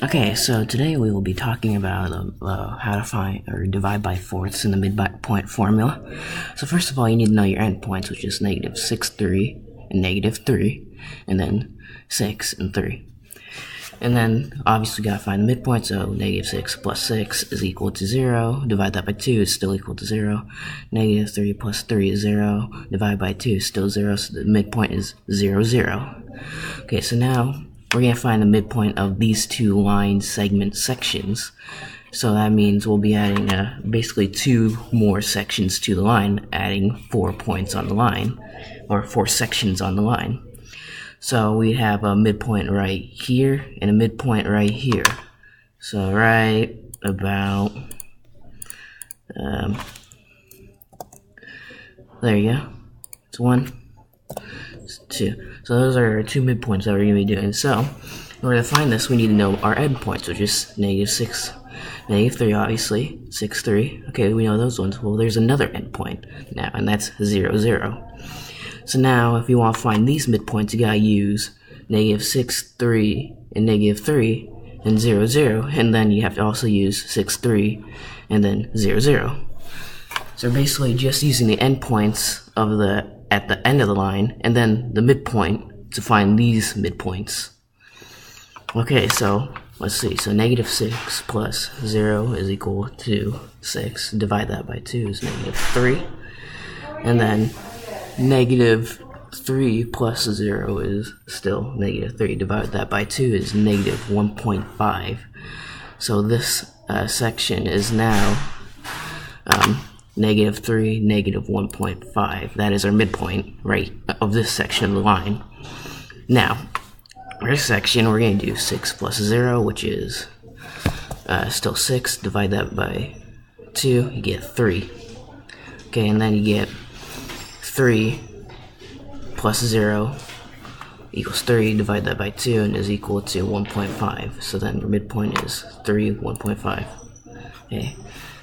Okay, so today we will be talking about how to find or divide by fourths in the midpoint formula. So first of all, you need to know your endpoints, which is negative 6, 3, and negative 3, and then 6 and 3. And then obviously we gotta find the midpoint, so negative 6 plus 6 is equal to 0. Divide that by 2 is still equal to 0. Negative 3 plus 3 is 0. Divide by 2 is still 0, so the midpoint is 0, 0. Okay, so now we're going to find the midpoint of these two line segment sections. So that means we'll be adding basically 2 more sections to the line, adding 4 points on the line, or 4 sections on the line. So we have a midpoint right here and a midpoint right here. So right about, there you go. It's 1, it's 2. So those are our 2 midpoints that we're going to be doing. So in order to find this, we need to know our endpoints, which is negative 6, negative 3, obviously, 6, 3. Okay, we know those ones. Well, there's another endpoint now, and that's 0, 0. So now, if you want to find these midpoints, you gotta use negative 6, 3, and negative 3, and 0, 0, and then you have to also use 6, 3, and then 0, 0. So basically just using the endpoints of at the end of the line, and then the midpoint to find these midpoints. Okay, so let's see. So negative 6 plus 0 is equal to 6. Divide that by 2 is negative 3. And then negative 3 plus 0 is still negative 3. Divide that by 2 is negative 1.5. So this section is now negative 3, negative 1.5. That is our midpoint, right, of this section of the line. Now, for this section, we're going to do 6 plus 0, which is still 6. Divide that by 2, you get 3. Okay, and then you get 3 plus 0 equals 3. Divide that by 2 and is equal to 1.5. So then your midpoint is 3, 1.5. Okay.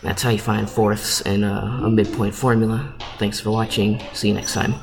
That's how you find fourths in a midpoint formula. Thanks for watching. See you next time.